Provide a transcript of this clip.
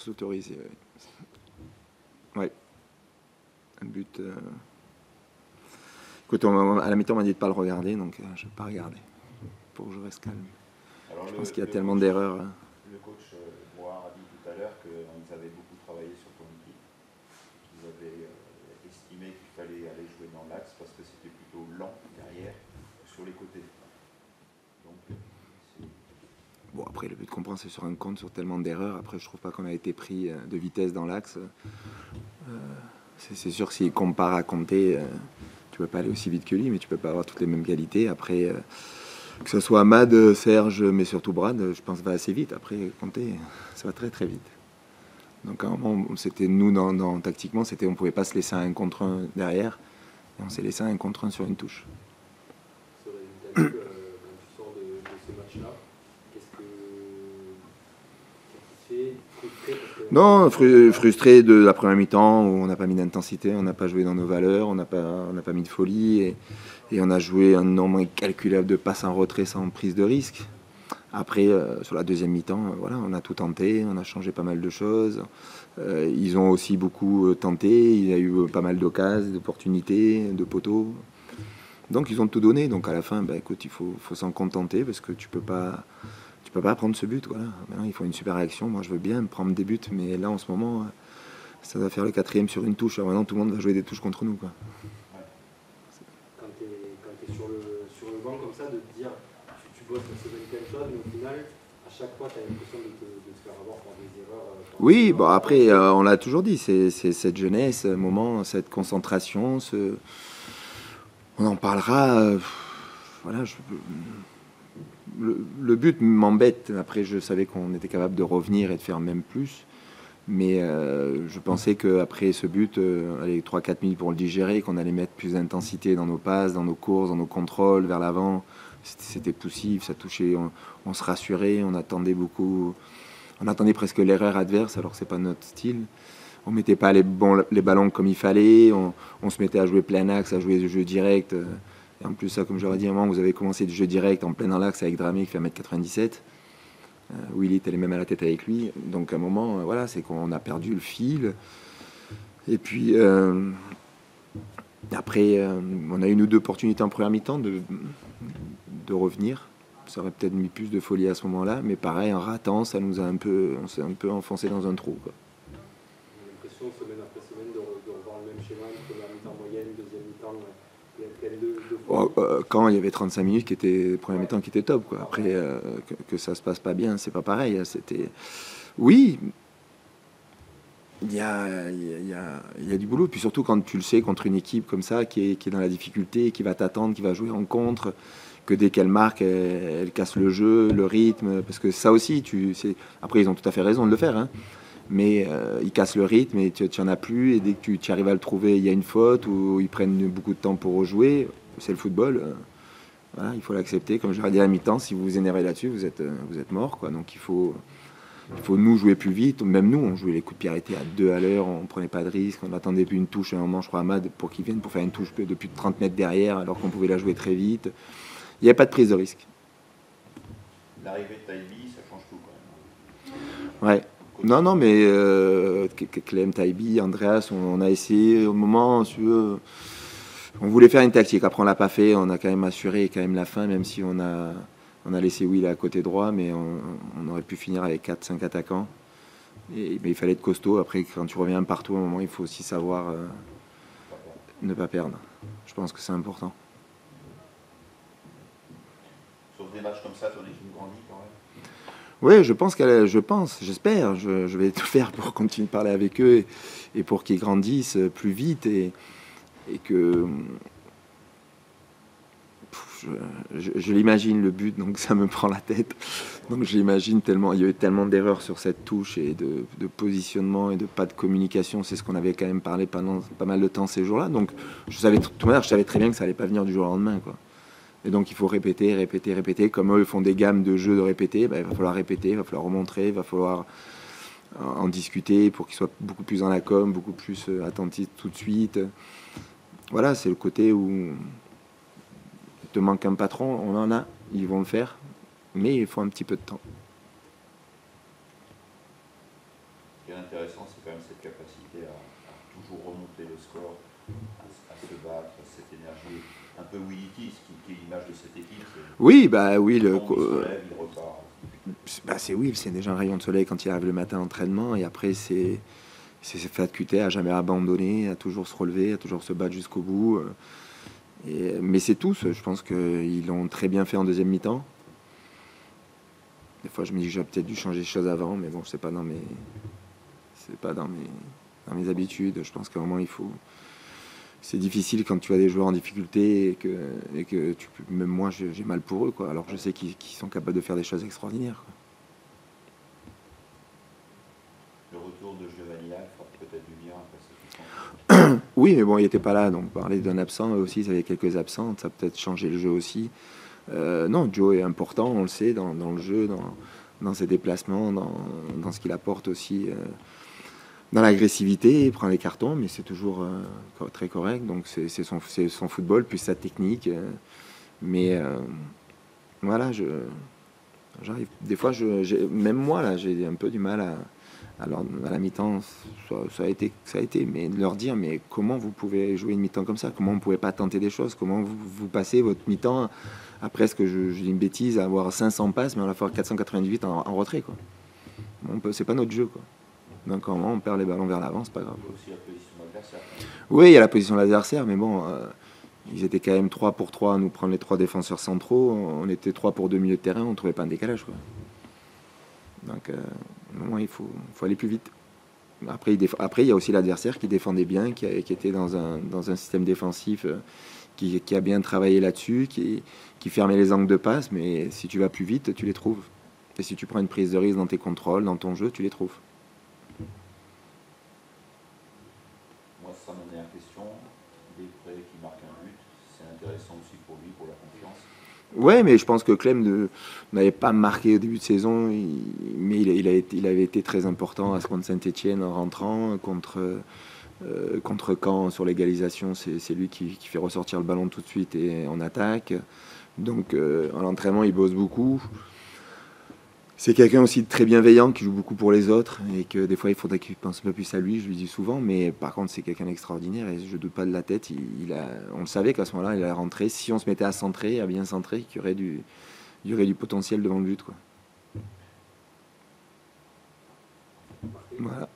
se l'autoriser. Ouais. Un but. Écoute, à la mi-temps, on m'a dit de ne pas le regarder, donc je ne vais pas regarder pour que je reste calme. Alors je pense qu'il y a tellement d'erreurs. Le coach Boire a dit tout à l'heure qu'ils avaient beaucoup travaillé sur ton équipe. Ils avaient estimé qu'il fallait aller jouer dans l'axe parce que c'était plutôt lent derrière sur les côtés. Donc, bon, après, le but qu'on prend, c'est sur un compte, sur tellement d'erreurs. Après, je trouve pas qu'on a été pris de vitesse dans l'axe. C'est sûr que s'il compare à Conté, tu peux pas aller aussi vite que lui, mais tu peux pas avoir toutes les mêmes qualités. Après, que ce soit Amad, Serge, mais surtout Brad, je pense va assez vite. Après, Conté, ça va très très vite. Donc à un moment, c'était nous, tactiquement, c'était on pouvait pas se laisser un contre un derrière. Et on s'est laissé un contre un sur une touche. Ce résultat, quand tu sors de ce match-là, qu'est-ce que tu fais? Frustré parce que... Non, frustré de la première mi-temps où on n'a pas mis d'intensité, on n'a pas joué dans nos valeurs, on n'a pas mis de folie et on a joué un nombre incalculable de passes en retrait sans prise de risque. Après, sur la deuxième mi-temps, voilà, on a tout tenté, on a changé pas mal de choses. Ils ont aussi beaucoup tenté, il y a eu pas mal d'occasions, d'opportunités, de poteaux. Donc ils ont tout donné. Donc à la fin, écoute, il faut s'en contenter parce que tu peux pas prendre ce but. Voilà. Maintenant, il faut une super réaction. Moi, je veux bien prendre des buts, mais là, en ce moment, ça va faire le 4e sur une touche. Alors maintenant, tout le monde va jouer des touches contre nous, quoi. Quand tu es sur le banc comme ça, de te dire, tu bosses la semaine plein de choses, mais au final, à chaque fois, tu as l'impression de te faire avoir par des erreurs. Oui, bon après, on l'a toujours dit, c'est cette jeunesse, ce moment, cette concentration, on en parlera. Voilà, le but m'embête. Après, je savais qu'on était capable de revenir et de faire même plus. Mais je pensais qu'après ce but, allez, 3-4 minutes pour le digérer, qu'on allait mettre plus d'intensité dans nos passes, dans nos courses, dans nos contrôles vers l'avant. C'était poussif, ça touchait, on se rassurait, on attendait beaucoup. On attendait presque l'erreur adverse, alors que c'est pas notre style. On mettait pas les ballons comme il fallait, on se mettait à jouer plein axe, à jouer du jeu direct. Et en plus, ça, comme j'aurais dit à un moment, vous avez commencé du jeu direct en plein dans l'axe avec Dramé qui fait 1m97. Willy était même à la tête avec lui. Donc à un moment, voilà, c'est qu'on a perdu le fil. Et puis après, on a eu une ou deux opportunités en première mi-temps de revenir. Ça aurait peut-être mis plus de folie à ce moment-là, mais pareil, en ratant, on s'est un peu enfoncé dans un trou, quoi. J'ai l'impression, semaine après semaine, de revoir le même schéma, une première mi-temps moyenne, deuxième mi-temps pleine de fois. Quand il y avait 35 minutes, première mi-temps qui était top, quoi. Après, que ça se passe pas bien, c'est pas pareil. C'était... Oui, il y a du boulot. Puis surtout quand tu le sais, contre une équipe comme ça, qui est dans la difficulté, qui va t'attendre, qui va jouer en contre, que dès qu'elle marque, elle casse le jeu, le rythme. Parce que ça aussi, après, ils ont tout à fait raison de le faire, hein. Mais ils cassent le rythme et tu n'en as plus. Et dès que tu arrives à le trouver, il y a une faute ou ils prennent beaucoup de temps pour rejouer. C'est le football. Voilà, il faut l'accepter. Comme je l'ai dit à la mi-temps, si vous vous énervez là-dessus, vous êtes mort, quoi. Donc il faut nous jouer plus vite. Même nous, on jouait les coups de pied arrêtés à 2 à l'heure. On prenait pas de risque. On attendait plus une touche à un moment, je crois, à Amad pour qu'il vienne pour faire une touche de plus de 30 mètres derrière, alors qu'on pouvait la jouer très vite. Il n'y avait pas de prise de risque. L'arrivée de Taibi, ça change tout quand même. Ouais. Non, mais Clem, Taibi, Andreas, on a essayé au moment, on voulait faire une tactique. Après, on l'a pas fait. On a quand même assuré quand même la fin, même si on a laissé Will à côté droit, mais on aurait pu finir avec 4-5 attaquants. Mais il fallait être costaud. Après, quand tu reviens partout, à un moment, il faut aussi savoir ne pas perdre. Je pense que c'est important. Sur des matchs comme ça, ton équipe grandit quand même. Oui, j'espère. Je vais tout faire pour continuer de parler avec eux et pour qu'ils grandissent plus vite et que je l'imagine le but, donc ça me prend la tête. Donc j'imagine tellement, il y a eu tellement d'erreurs sur cette touche et de positionnement et de pas de communication. C'est ce qu'on avait quand même parlé pendant pas mal de temps ces jours-là. Donc je savais très bien que ça allait pas venir du jour au lendemain, quoi. Et donc il faut répéter. Comme eux ils font des gammes de jeux de répéter, il va falloir répéter, il va falloir remontrer, il va falloir en discuter pour qu'ils soient beaucoup plus dans la com, beaucoup plus attentifs tout de suite. Voilà, c'est le côté où il te manque un patron, on en a, ils vont le faire, mais il faut un petit peu de temps. Il y en a toujours remonter le score, à se battre, cette énergie un peu Willy T, qui est l'image de cette équipe. Oui, bah oui, il se lève, il repart. Bah c'est oui, c'est déjà un rayon de soleil quand il arrive le matin à l'entraînement, et après c'est fait cuter à jamais abandonner, à toujours se relever, à toujours se battre jusqu'au bout. Mais c'est tous, je pense qu'ils l'ont très bien fait en deuxième mi-temps. Des fois, je me dis que j'aurais peut-être dû changer les choses avant, mais bon, c'est pas dans mes habitudes. Je pense qu'à un moment, il faut. C'est difficile quand tu as des joueurs en difficulté et que même moi, j'ai mal pour eux, quoi. Alors que je sais qu'ils sont capables de faire des choses extraordinaires, quoi. Le retour de Giovanni Lac fera peut-être du bien après cette. Oui, mais bon, il n'était pas là, donc parler d'un absent, eux aussi, ils avaient quelques absents, ça a peut-être changé le jeu aussi. Non, Joe est important, on le sait, dans le jeu, dans ses déplacements, dans ce qu'il apporte aussi, dans l'agressivité. Il prend les cartons, mais c'est toujours très correct. Donc c'est son football, plus sa technique. Mais voilà, j'arrive. Des fois, même moi, là, j'ai un peu du mal à la mi-temps. Ça a été, mais de leur dire, mais comment vous pouvez jouer une mi-temps comme ça? Comment vous ne pouvez pas tenter des choses? Comment vous passez votre mi-temps à presque, je dis une bêtise, à avoir 500 passes, mais on va faire 498 en retrait, quoi. C'est pas notre jeu, quoi. Donc quand on perd les ballons vers l'avant, c'est pas grave. Il y a aussi la position de l'adversaire. Oui, il y a la position de l'adversaire, mais bon, ils étaient quand même 3 pour 3 à nous prendre les 3 défenseurs centraux. On était 3 pour 2 milieux de terrain, on ne trouvait pas un décalage, quoi. Donc non, il faut aller plus vite. Après, il y a aussi l'adversaire qui défendait bien, qui était dans un système défensif qui a bien travaillé là-dessus, qui fermait les angles de passe, mais si tu vas plus vite, tu les trouves. Et si tu prends une prise de risque dans tes contrôles, dans ton jeu, tu les trouves. Moi, c'est ça ma dernière question. Després qui marque un but, c'est intéressant aussi pour lui, pour la confiance. Ouais, mais je pense que Clem n'avait pas marqué au début de saison, mais il avait été très important à ce contre Saint-Etienne en rentrant, contre Caen sur l'égalisation. C'est lui qui fait ressortir le ballon tout de suite et en attaque. Donc en l'entraînement, il bosse beaucoup. C'est quelqu'un aussi de très bienveillant qui joue beaucoup pour les autres et que des fois il faudrait qu'il pense un peu plus à lui, je lui dis souvent, mais par contre c'est quelqu'un d'extraordinaire et je doute pas de la tête. On le savait qu'à ce moment-là il allait rentrer. Si on se mettait à centrer, à bien centrer, qu'il y aurait du potentiel devant le but, quoi. Voilà.